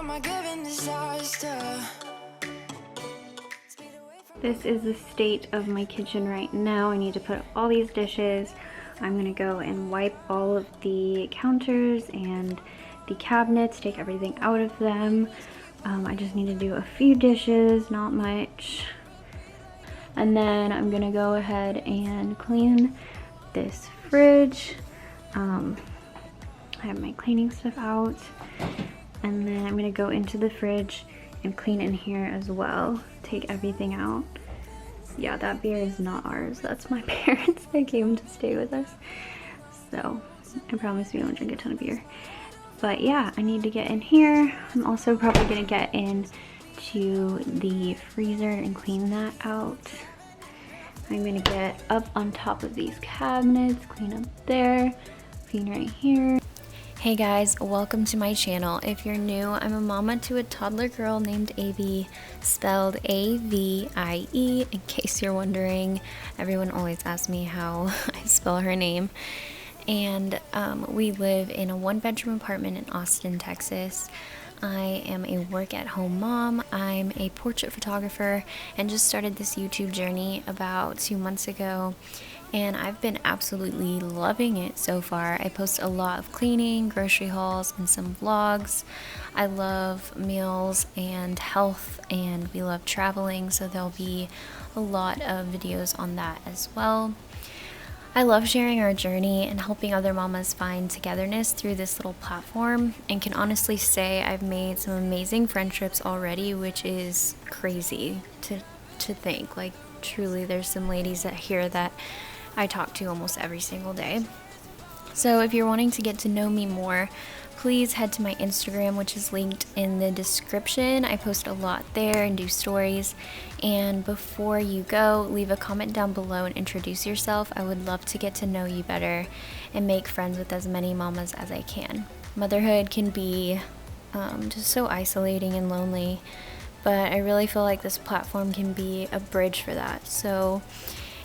am I giving disaster? This is the state of my kitchen right now. I need to put up all these dishes. I'm gonna go and wipe all of the counters and the cabinets, take everything out of them. I just need to do a few dishes, not much. And then I'm gonna go ahead and clean this fridge. I have my cleaning stuff out. And then I'm gonna go into the fridge and clean in here as well. Take everything out. Yeah, that beer is not ours. That's my parents that came to stay with us. So I promise we don't drink a ton of beer. But yeah, I need to get in here. I'm also probably gonna get into the freezer and clean that out. I'm gonna get up on top of these cabinets, clean up there, clean right here. Hey guys, welcome to my channel. If you're new, I'm a mama to a toddler girl named Avie, spelled A-V-I-E, in case you're wondering. Everyone always asks me how I spell her name. And we live in a one-bedroom apartment in Austin, Texas. I am a work-at-home mom. I'm a portrait photographer and just started this YouTube journey about 2 months ago. And I've been absolutely loving it so far. I post a lot of cleaning, grocery hauls, and some vlogs. I love meals and health, and we love traveling, so there'll be a lot of videos on that as well. I love sharing our journey and helping other mamas find togetherness through this little platform, and can honestly say I've made some amazing friendships already, which is crazy to think. Like, truly, there's some ladies that here that I talk to almost every single day. So if you're wanting to get to know me more, please head to my Instagram, which is linked in the description. I post a lot there and do stories. And before you go, leave a comment down below and introduce yourself. I would love to get to know you better and make friends with as many mamas as I can. Motherhood can be just so isolating and lonely, but I really feel like this platform can be a bridge for that. So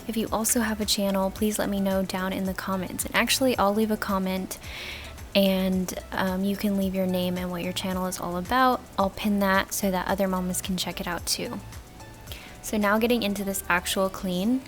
if you also have a channel, please let me know down in the comments. And actually, I'll leave a comment, and you can leave your name and what your channel is all about. I'll pin that so that other mamas can check it out too. So now getting into this actual clean.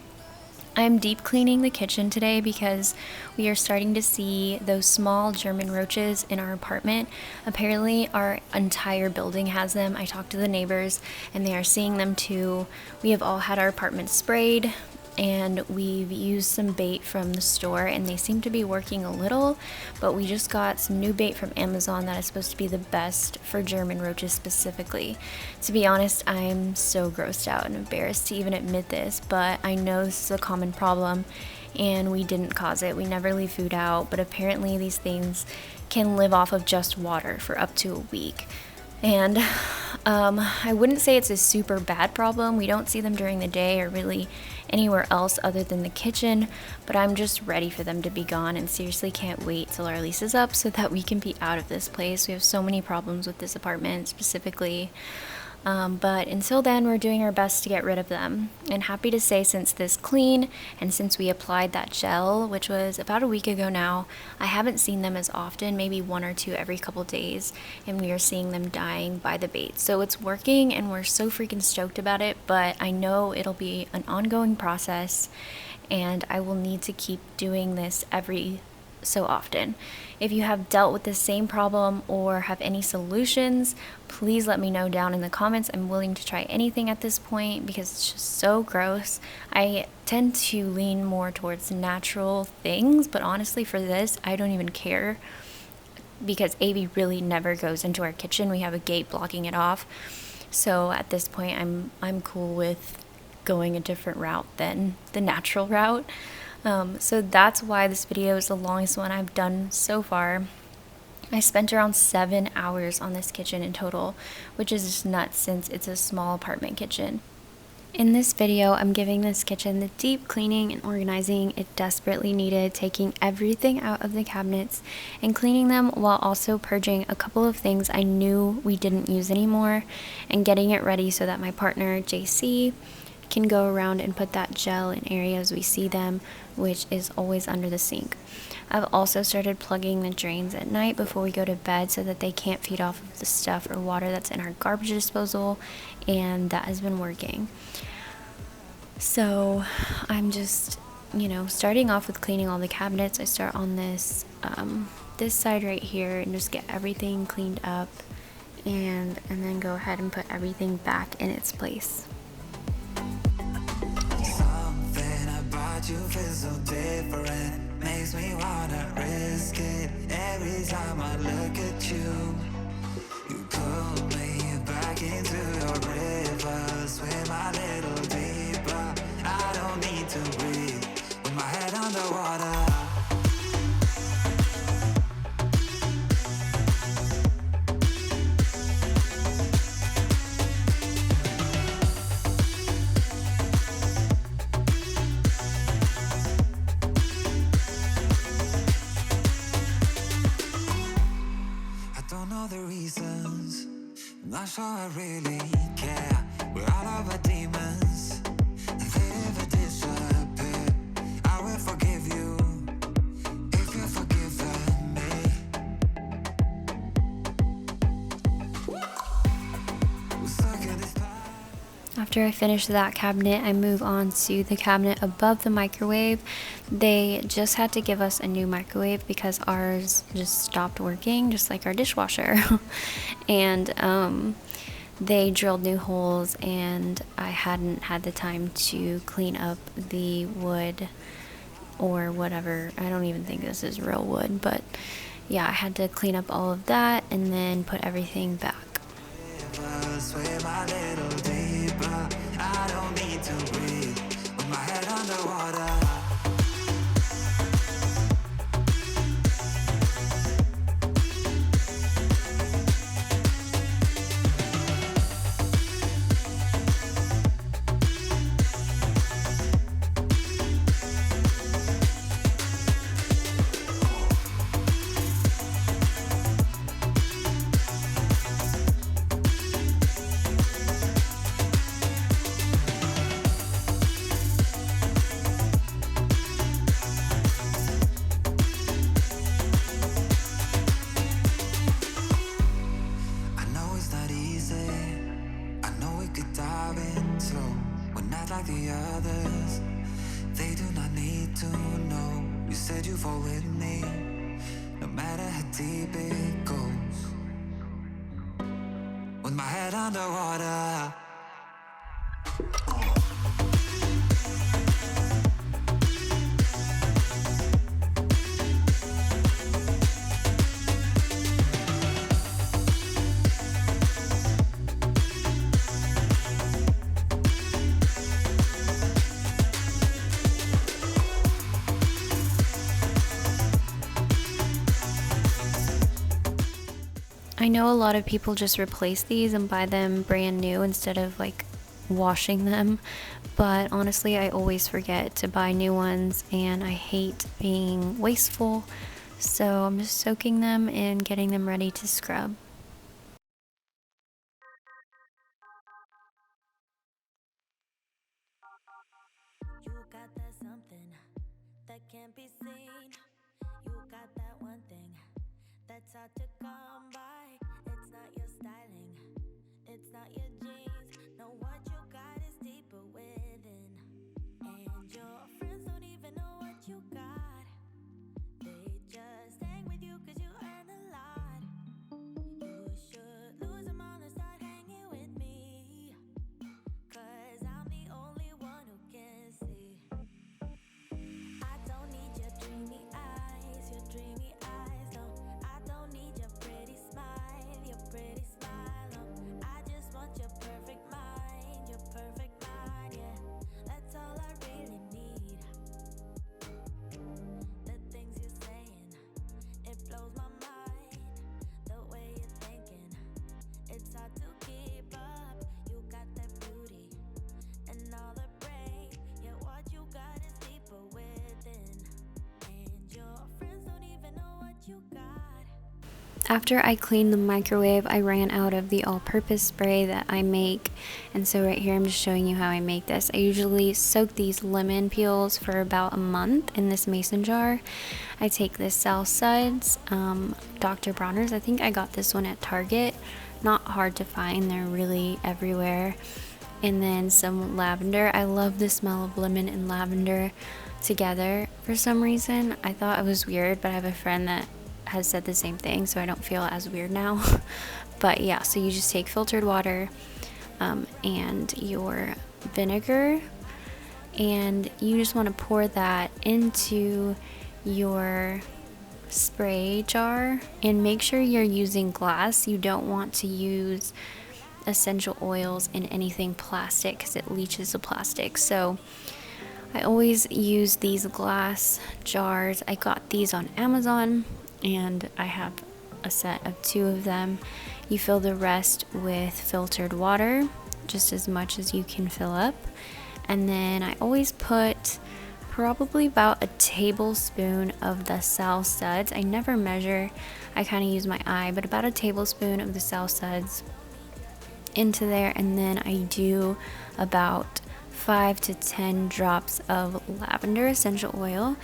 I'm deep cleaning the kitchen today because we are starting to see those small German roaches in our apartment. Apparently our entire building has them. I talked to the neighbors and they are seeing them too. We have all had our apartment sprayed, and we've used some bait from the store, and they seem to be working a little, but we just got some new bait from Amazon that is supposed to be the best for German roaches specifically. To be honest, I'm so grossed out and embarrassed to even admit this, but I know this is a common problem and we didn't cause it. We never leave food out, but apparently these things can live off of just water for up to a week. And I wouldn't say it's a super bad problem. We don't see them during the day or really anywhere else other than the kitchen, but I'm just ready for them to be gone and seriously can't wait till our lease is up so that we can be out of this place. We have so many problems with this apartment specifically. But until then, we're doing our best to get rid of them. And happy to say, since this clean and since we applied that gel, which was about a week ago now, I haven't seen them as often, maybe 1 or 2 every couple days, and we are seeing them dying by the bait. So it's working and we're so freaking stoked about it, but I know it'll be an ongoing process and I will need to keep doing this every so often. If you have dealt with the same problem or have any solutions, please let me know down in the comments. I'm willing to try anything at this point because it's just so gross. I tend to lean more towards natural things, but honestly for this, I don't even care because Avie really never goes into our kitchen. We have a gate blocking it off. So at this point, I'm cool with going a different route than the natural route. So that's why this video is the longest one I've done so far. I spent around 7 hours on this kitchen in total, which is just nuts since it's a small apartment kitchen. In this video, I'm giving this kitchen the deep cleaning and organizing it desperately needed, taking everything out of the cabinets and cleaning them while also purging a couple of things I knew we didn't use anymore and getting it ready so that my partner, JC, can go around and put that gel in areas we see them, which is always under the sink. I've also started plugging the drains at night before we go to bed so that they can't feed off of the stuff or water that's in our garbage disposal, and that has been working. So I'm just, starting off with cleaning all the cabinets. I start on this side right here and just get everything cleaned up, and then go ahead and put everything back in its place. Something about you feels so different, makes me wanna risk it. Every time I look at you, you pull me back into your river. Swim a little deeper, I don't need to breathe with my head underwater. Not sure I really care. We're all of our demons, and they never disappear. I will forgive you if you've forgiven me. We're stuck in this past. After I finish that cabinet, I move on to the cabinet above the microwave. They just had to give us a new microwave because ours just stopped working, just like our dishwasher. And they drilled new holes, and I hadn't had the time to clean up the wood or whatever. I don't even think this is real wood, but yeah, I had to clean up all of that and then put everything back. Swim a little deeper, I don't need to breathe with my head underwater. Like the others, they do not need to know. You said you fall with me, no matter how deep it goes. With my head underwater. I know a lot of people just replace these and buy them brand new instead of like washing them, but honestly I always forget to buy new ones and I hate being wasteful, so I'm just soaking them and getting them ready to scrub. You got that something that can't be seen. You got that one thing that's hard to come by. It's not your styling, it's not your jeans. No, what you got is deeper within. And your friends don't even know what you got. They just hang with you cause you earn a lot. You should lose them all and start hanging with me, cause I'm the only one who can see. I don't need your dreamy eyes, no. I don't need your pretty smile. After I cleaned the microwave, I ran out of the all-purpose spray that I make, and so right here I'm just showing you how I make this. I usually soak these lemon peels for about a month in this mason jar. I take this South Suds, Dr. Bronner's. I think I got this one at Target. Not hard to find, they're really everywhere. And then some lavender. I love the smell of lemon and lavender together for some reason. I thought it was weird, but I have a friend that has said the same thing, so I don't feel as weird now. But yeah, so you just take filtered water and your vinegar, and you just want to pour that into your spray jar, and make sure you're using glass. You don't want to use essential oils in anything plastic because it leaches the plastic. So I always use these glass jars. I got these on Amazon, and I have a set of 2 of them. You fill the rest with filtered water, just as much as you can fill up. And then I always put probably about a tablespoon of the South Suds. I never measure, I kind of use my eye, but about a tablespoon of the South Suds into there. And then I do about 5 to 10 drops of lavender essential oil,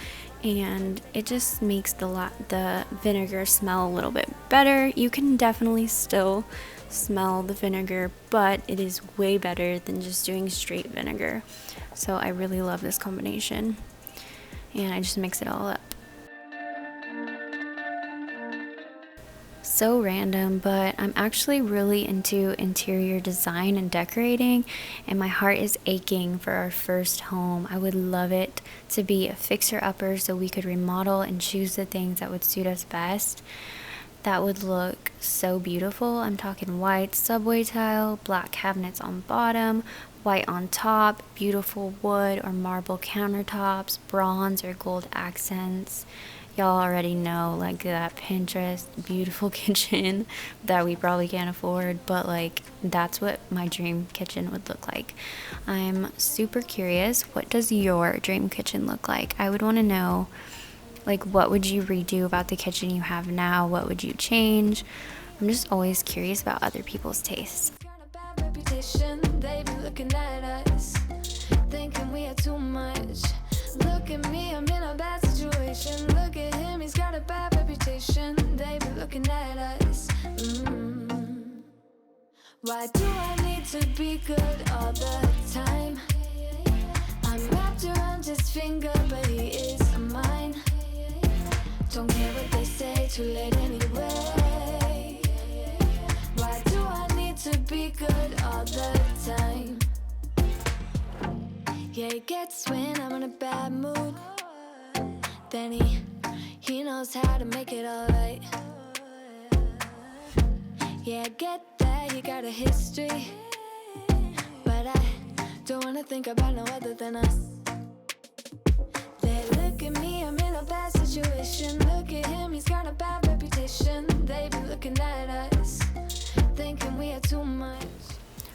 and it just makes the vinegar smell a little bit better. You can definitely still smell the vinegar, but it is way better than just doing straight vinegar. So I really love this combination, and I just mix it all up. So random, but I'm actually really into interior design and decorating, and my heart is aching for our first home. I would love it to be a fixer-upper so we could remodel and choose the things that would suit us best. That would look so beautiful. I'm talking white subway tile, black cabinets on bottom, white on top, beautiful wood or marble countertops, bronze or gold accents. Y'all already know, like, that Pinterest beautiful kitchen that we probably can't afford, but like that's what my dream kitchen would look like. I'm super curious, what does your dream kitchen look like? I would want to know, like, what would you redo about the kitchen you have now? What would you change? I'm just always curious about other people's tastes. They be looking at us, thinking we are too much. Look at me, I'm in a bad situation. Look at him, he's got a bad reputation. They be looking at us. Why do I need to be good all the time? I'm wrapped around his finger, but he is mine. Don't care what they say, too late anyway. Why do I need to be good all the time? Yeah, he gets when I'm in a bad mood. Then he knows how to make it alright. Yeah, I get that he got a history, but I don't wanna think about no other than us. They look at me, I'm in a bad situation. Look at him, he's got a bad reputation. They be looking at us, thinking we are too much.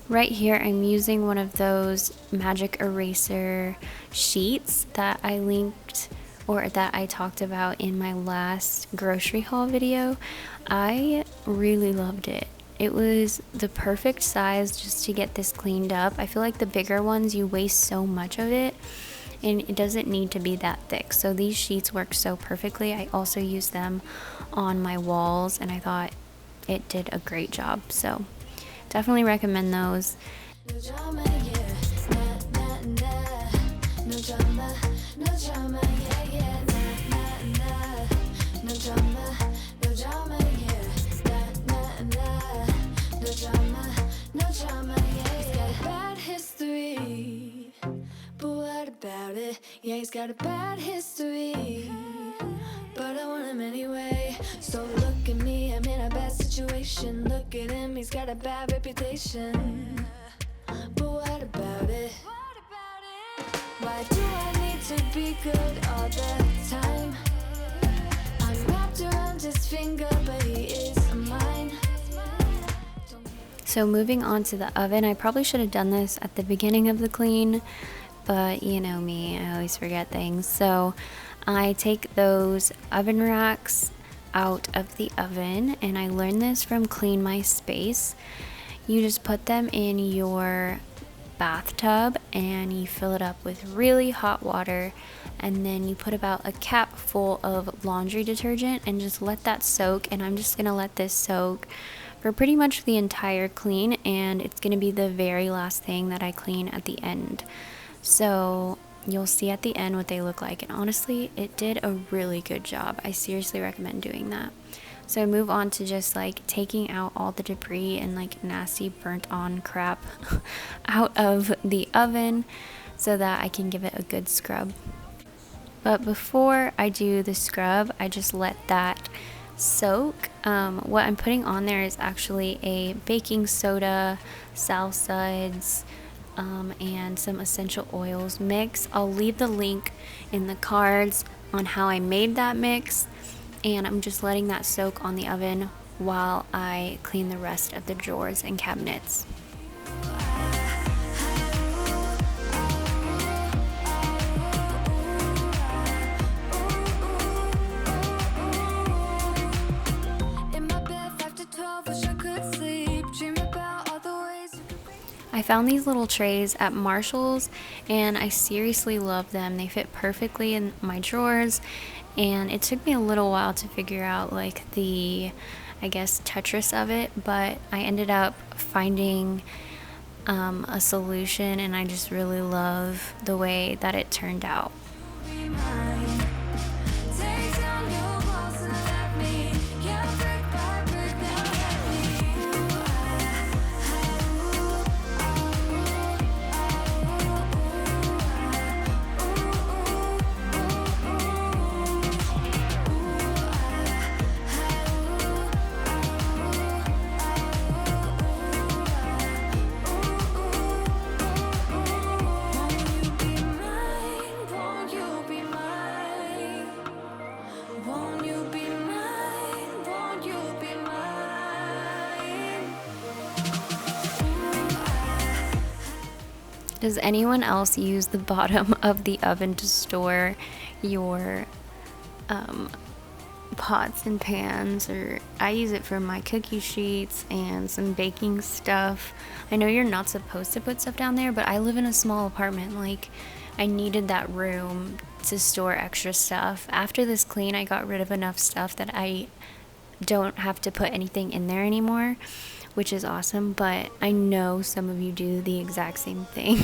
Right here, I'm using one of those magic eraser sheets that I linked, or that I talked about in my last grocery haul video. I really loved it. It was the perfect size just to get this cleaned up. I feel like the bigger ones, you waste so much of it, and it doesn't need to be that thick. So these sheets work so perfectly. I also use them on my walls, and I thought it did a great job. So definitely recommend those. No drama, yeah. Nah, nah, nah. No drama, no drama, yeah, yeah. Nah, nah, nah. No drama, no drama, yeah. Nah, nah, nah. No drama, no drama, yeah. He's got a bad history, but what about it? Yeah, he's got a bad history, but I want him anyway. So look at me, I'm in a bad situation. Look at him, he's got a bad reputation, but what about it? Why do I need to be good all the time? I'm wrapped around his finger, but he is mine. So moving on to the oven, I probably should have done this at the beginning of the clean, but you know me, I always forget things. So I take those oven racks out of the oven, and I learned this from Clean My Space. You just put them in your bathtub and you fill it up with really hot water, and then you put about a cap full of laundry detergent and just let that soak. And I'm just gonna let this soak for pretty much the entire clean, and it's gonna be the very last thing that I clean at the end. So you'll see at the end what they look like, and honestly it did a really good job. I seriously recommend doing that. So I move on to just like taking out all the debris and like nasty burnt on crap out of the oven so that I can give it a good scrub. But before I do the scrub, I just let that soak. What I'm putting on there is actually a baking soda, sal suds, and some essential oils mix. I'll leave the link in the cards on how I made that mix, and I'm just letting that soak on the oven while I clean the rest of the drawers and cabinets. I found these little trays at Marshall's and I seriously love them. They fit perfectly in my drawers, and it took me a little while to figure out like the, I guess, Tetris of it, but I ended up finding a solution, and I just really love the way that it turned out. Does anyone else use the bottom of the oven to store your pots and pans? Or I use it for my cookie sheets and some baking stuff. I know you're not supposed to put stuff down there, but I live in a small apartment. Like, I needed that room to store extra stuff. After this clean, I got rid of enough stuff that I don't have to put anything in there anymore, which is awesome, but I know some of you do the exact same thing.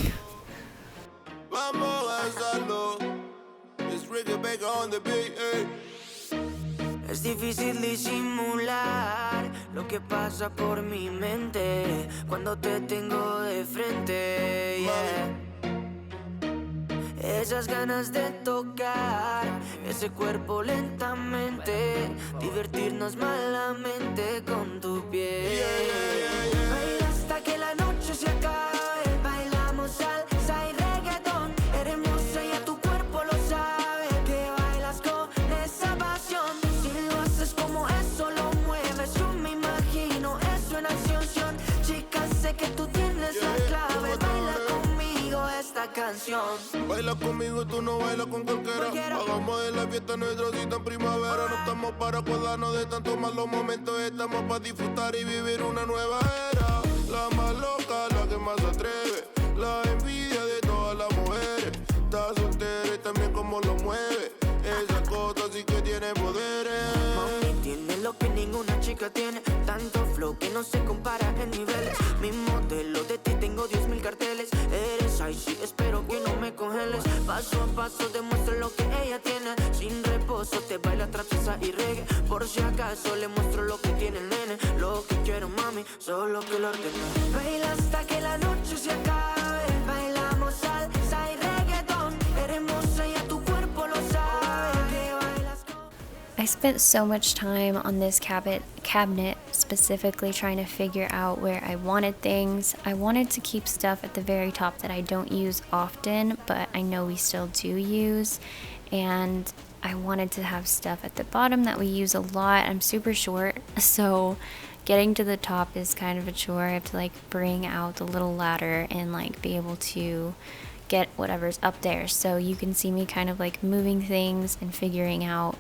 Es difícil disimular lo que pasa por mi mente cuando te tengo de frente, yeah. Esas ganas de tocar ese cuerpo lentamente, divertirnos malamente con tu piel. Baila hasta que la noche se acabe, bailamos salsa y reggaetón. Eres hermosa y a tu cuerpo lo sabe, que bailas con esa pasión. Si lo haces como eso lo mueves, yo me imagino eso en acción. Chica, sé que tú tienes la clave, baila conmigo esta canción. Baila conmigo, tú no bailas con cualquiera. Hagamos de la fiesta nuestra cita en primavera. No estamos para acordarnos de tantos malos momentos, estamos para disfrutar y vivir una nueva era. La más loca, la que más atreve, la envidia de todas las mujeres. Está soltera y también como lo mueve, esa cosa sí que tiene poderes. Mami, tiene lo que ninguna chica tiene, tanto flow que no se compara en niveles. Mi modelo de ti tengo 10,000 carteles. Eres icy, espero que no me congeles. Paso a paso demuestro lo que ella tiene. Sin reposo te baila trapeza y reggae. Por si acaso le muestro lo que tiene el nene. Lo que quiero, mami, solo que lo ordene. Baila hasta que la noche se acabe, bailamos salsa y reggaetón. Eres hermosa y a tu cuerpo lo sabe, que bailas con... I spent so much time on this cabinet specifically trying to figure out where I wanted things. I wanted to keep stuff at the very top that I don't use often, but I know we still do use. And I wanted to have stuff at the bottom that we use a lot. I'm super short, so getting to the top is kind of a chore. I have to like bring out the little ladder and like be able to get whatever's up there. So you can see me kind of like moving things and figuring out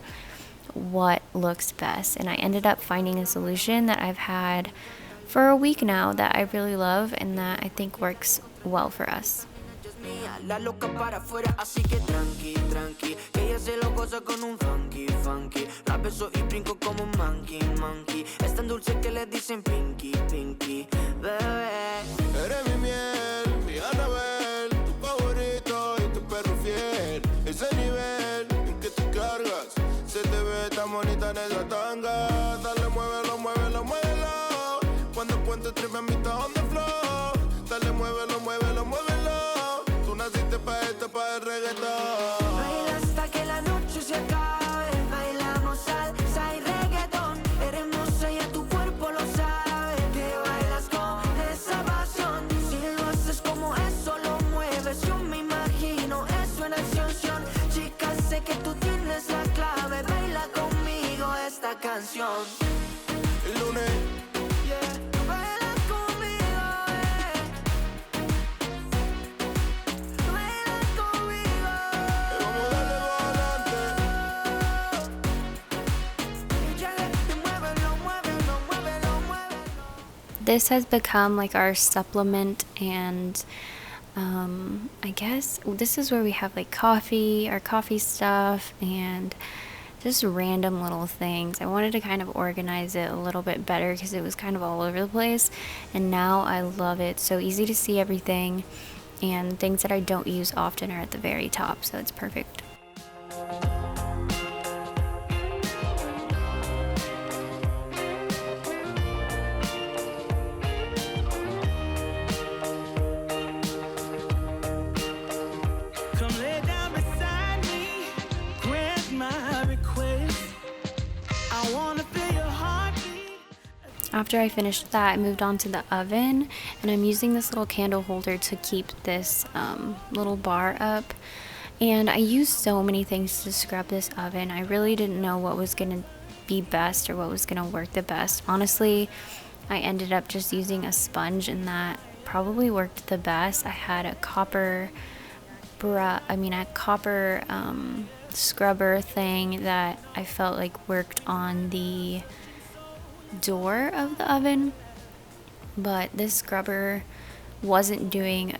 what looks best. And I ended up finding a solution that I've had for a week now that I really love and that I think works well for us. La loca para afuera, así que tranqui, tranqui, que ella se lo goza con un funky, funky. La beso y brinco como un monkey, monkey. Es tan dulce que le dicen pinky, pinky, bebé. Eres mi miel, mi Anabel, tu favorito y tu perro fiel. Ese nivel en que tú cargas, se te ve tan bonita en esa tanga. Dale, muévelo, muévelo, muévelo. Cuando cuento tres me amita on the floor. Dale, muévelo, muévelo, muévelo. Tú naciste pa' esto, pa' el reggaetón. Baila hasta que la noche se acabe. Bailamos salsa y reggaetón. Eres hermosa y a tu cuerpo lo sabe. Que bailas con esa pasión. Si lo haces como eso lo mueves, yo me imagino eso en acción. Chica, sé que tú tienes la clave. Baila conmigo esta canción. El lunes. Baila conmigo, baila conmigo. Vamos a darle para adelante. Muévelo, muévelo, muévelo, muévelo. This has become like our supplement, and I guess this is where we have like coffee, our coffee stuff, and just random little things. I wanted to kind of organize it a little bit better because it was kind of all over the place, and now I love it. So easy to see everything, and things that I don't use often are at the very top, so it's perfect. Come lay down beside me, grant my request. I wanna feel your heartbeat. After I finished that, I moved on to the oven, and I'm using this little candle holder to keep this little bar up. And I used so many things to scrub this oven. I really didn't know what was going to be best or what was going to work the best. Honestly, I ended up just using a sponge, and that probably worked the best. I had a copper scrubber thing that I felt like worked on the door of the oven, but this scrubber wasn't doing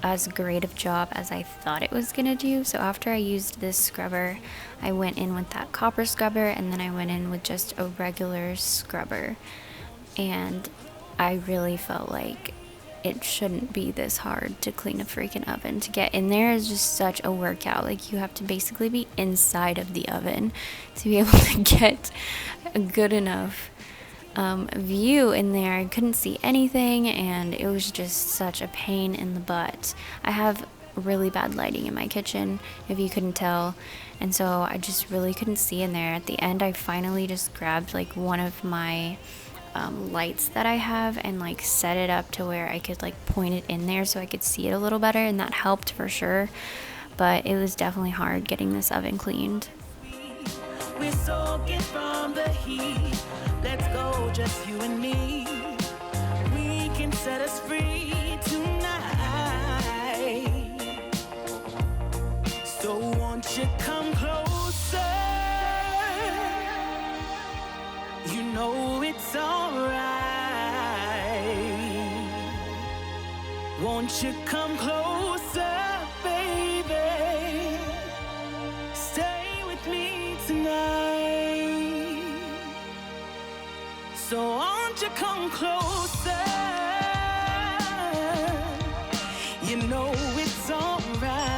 as great of job as I thought it was gonna do. So after I used this scrubber, I went in with that copper scrubber, and then I went in with just a regular scrubber, and I really felt like it shouldn't be this hard to clean a freaking oven. To get in there is just such a workout. Like, you have to basically be inside of the oven to be able to get a good enough view in there. I couldn't see anything, and it was just such a pain in the butt. I have really bad lighting in my kitchen, if you couldn't tell, and so I just really couldn't see in there. At the end, I finally just grabbed like one of my lights that I have and like set it up to where I could like point it in there so I could see it a little better, and that helped for sure. But it was definitely hard getting this oven cleaned. We're soaking from the heat. Let's go, just you and me. We can set us free tonight. So won't you come closer? You know it's alright. Won't you come closer, baby? Stay with me tonight. So won't you come closer? You know it's alright.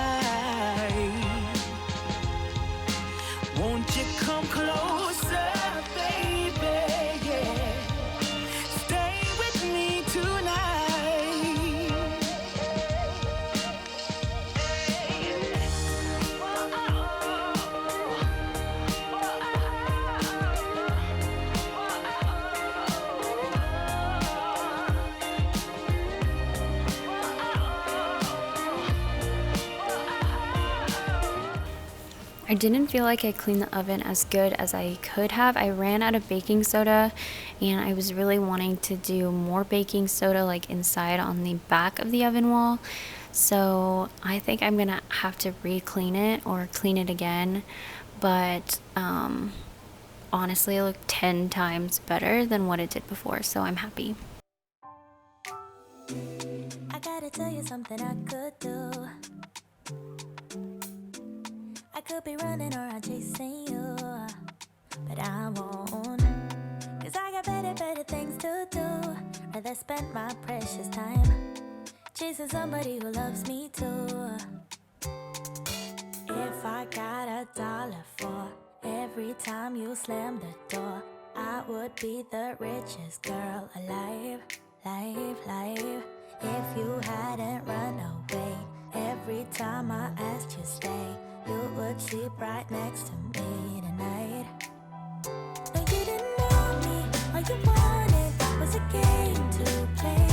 Won't you come closer, baby? Yeah. Stay with me tonight. I didn't feel like I cleaned the oven as good as I could have. I ran out of baking soda, and I was really wanting to do more baking soda like inside on the back of the oven wall. So I think I'm gonna have to re-clean it or clean it again. But honestly look 10 times better than what it did before, so I'm happy. I gotta tell you something I could do. I could be running around chasing you, but I won't. Cause I got better things to do. Rather spend my precious time chasing somebody who loves me too. If I got $1 for every time you slam the door, I would be the richest girl alive, life. If you hadn't run away every time I asked you stay, you would sleep right next to me tonight. No, you didn't want me, all you wanted was a game to play,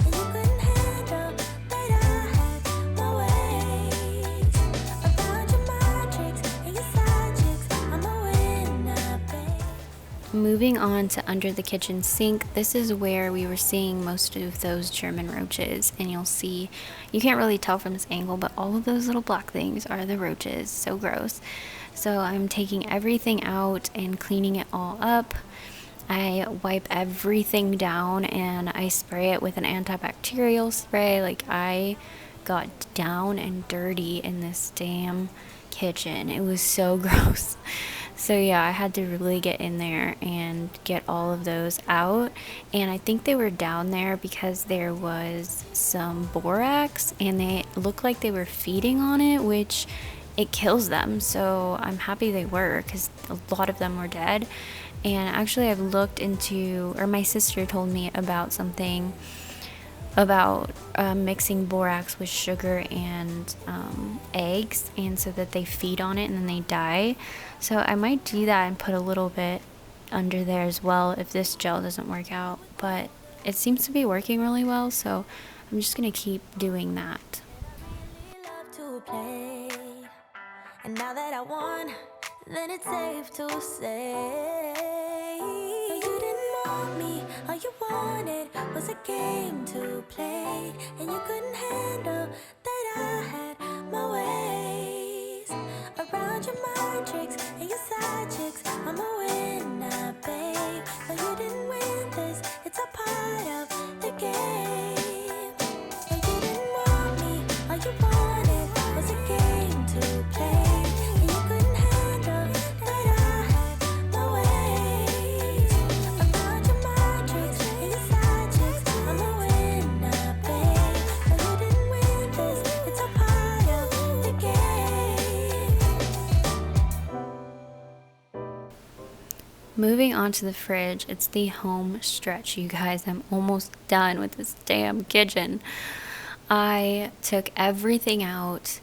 and you couldn't handle that I had my ways. Around your matrix and your side chicks, I'm a winner, babe. Moving on to under the kitchen sink, this is where we were seeing most of those German roaches, and you'll see, you can't really tell from this angle, but all of those little black things are the roaches. So gross. So I'm taking everything out and cleaning it all up. I wipe everything down and I spray it with an antibacterial spray. Like, I got down and dirty in this damn kitchen. It was so gross. So yeah, I had to really get in there and get all of those out. And I think they were down there because there was some borax and they looked like they were feeding on it, which it kills them. So I'm happy they were, because a lot of them were dead. And actually I've looked into, or my sister told me about something about mixing borax with sugar and eggs, and so that they feed on it and then they die. So I might do that and put a little bit under there as well if this gel doesn't work out, but it seems to be working really well, so I'm just gonna keep doing that. Love to play, and now that I won, then it's safe to say, no, you didn't want me, all you wanted was a game to play, and you couldn't handle that I had my ways. Around your matrix and your side chicks, I'm a winner, babe. No, you didn't win this, it's a part of the game. No, you didn't want me, all you wanted was a game to play, and you couldn't handle that I had my ways. Around your matrix and your side chicks, I'm a winner, babe. No, you didn't win this, it's a part of the game. Moving on to the fridge, it's the home stretch, you guys. I'm almost done with this damn kitchen. I took everything out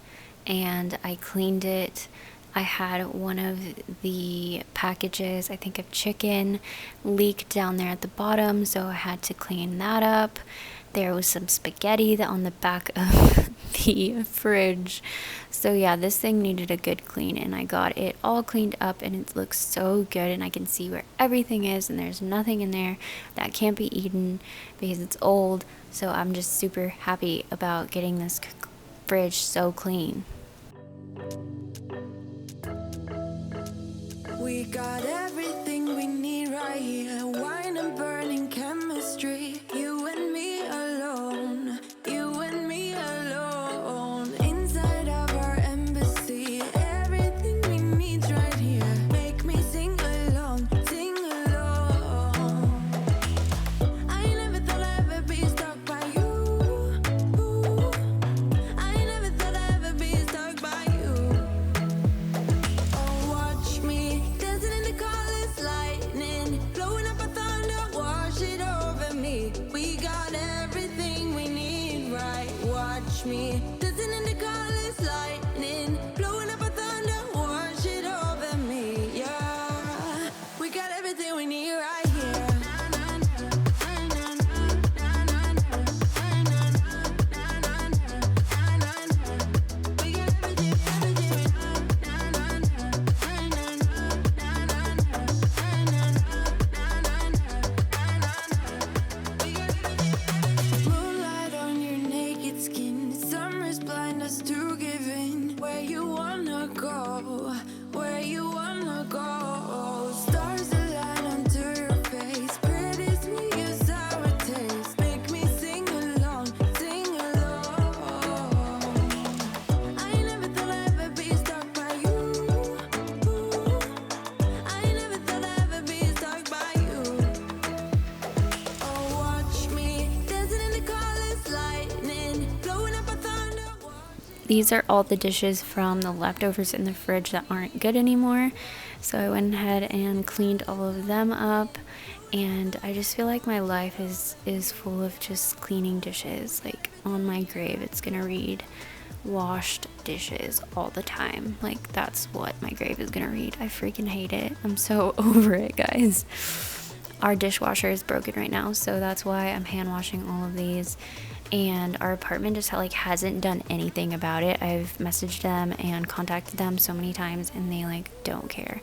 and I cleaned it. I had one of the packages, I think of chicken, leak down there at the bottom, so I had to clean that up. There was some spaghetti that on the back of the fridge. So yeah, this thing needed a good clean, and I got it all cleaned up and it looks so good, and I can see where everything is and there's nothing in there that can't be eaten because it's old. So I'm just super happy about getting this fridge so clean. We got everything we need right here. Wine and burning chemistry. You and me alone. You and me alone. Inside of our embassy. Everything we need right here. Make me sing along. Sing along. I never thought I'd ever be stuck by you. I never thought I'd ever be stuck by you. Oh, watch me dancing in the colors, lightning, blowing up a thunder, wash it over me. We got everything we need, right? Watch me dancing in the colors, lightning, blowing up a thunder, wash it over me. Yeah, we got everything we need right here. We got Moonlight on your naked skin, summer's these are all the dishes from the leftovers in the fridge that aren't good anymore. So I went ahead and cleaned all of them up, and I just feel like my life is full of just cleaning dishes. Like on my grave, it's gonna read washed dishes all the time. Like that's what my grave is gonna read. I freaking hate it. I'm so over it, guys. Our dishwasher is broken right now, so that's why I'm hand washing all of these. And our apartment just like hasn't done anything about it. I've messaged them and contacted them so many times, and they like don't care.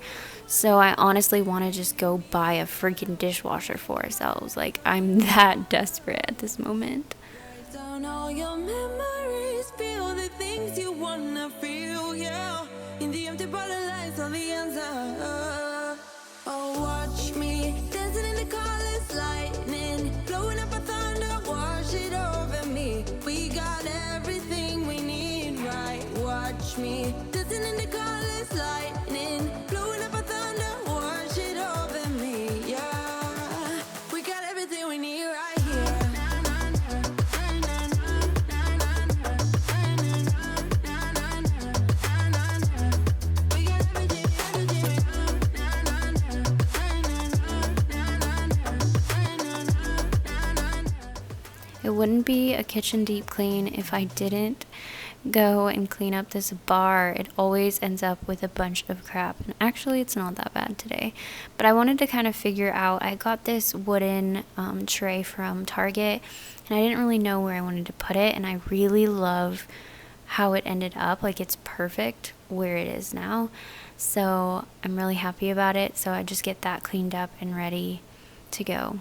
So I honestly want to just go buy a freaking dishwasher for ourselves. Like I'm that desperate at this moment. Write down all your memories, feel the things you wanna feel, yeah. In the empty bottle lights on the answer. Oh, watch me dancing in the colors, lightning, blowing up a thunder, wash it over me. We got everything we need, right? Watch me dancing in the colors, lightning, blowing up a thunder, wash it over me, yeah. We got everything we need right here. It wouldn't be a kitchen deep clean if I didn't go and clean up this bar. It always ends up with a bunch of crap, and actually it's not that bad today. But I wanted to kind of figure out, I got this wooden tray from Target, and I didn't really know where I wanted to put it, and I really love how it ended up. Like it's perfect where it is now, so I'm really happy about it. So I just get that cleaned up and ready to go.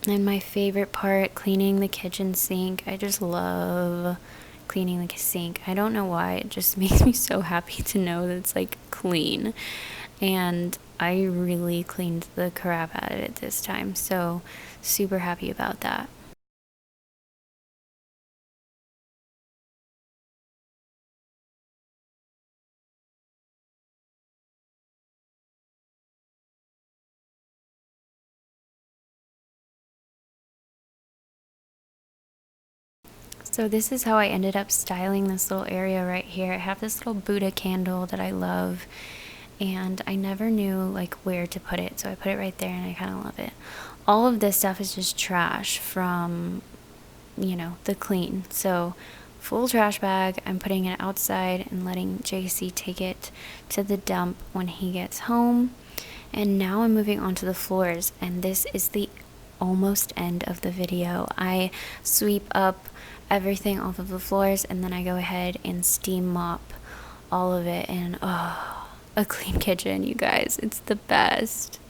And my favorite part, cleaning the kitchen sink. I just love cleaning the sink. I don't know why, it just makes me so happy to know that it's like clean. And I really cleaned the crap out of it this time, so super happy about that. So this is how I ended up styling this little area right here. I have this little Buddha candle that I love, and I never knew like where to put it, so I put it right there, and I kind of love it. All of this stuff is just trash from, you know, the clean. So full trash bag, I'm putting it outside and letting JC take it to the dump when he gets home. And now I'm moving on to the floors, and this is the almost end of the video. I sweep up everything off of the floors, and then I go ahead and steam mop all of it, and oh, a clean kitchen, you guys, it's the best.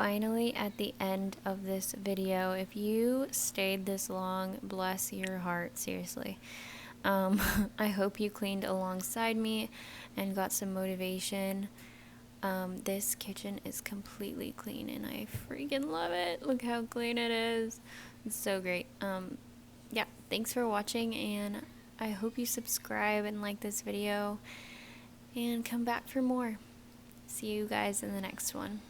finally at the end of this video. If you stayed this long, bless your heart, seriously. I hope you cleaned alongside me and got some motivation. This kitchen is completely clean and I freaking love it. Look how clean it is. It's so great. Yeah, thanks for watching, and I hope you subscribe and like this video and come back for more. See you guys in the next one.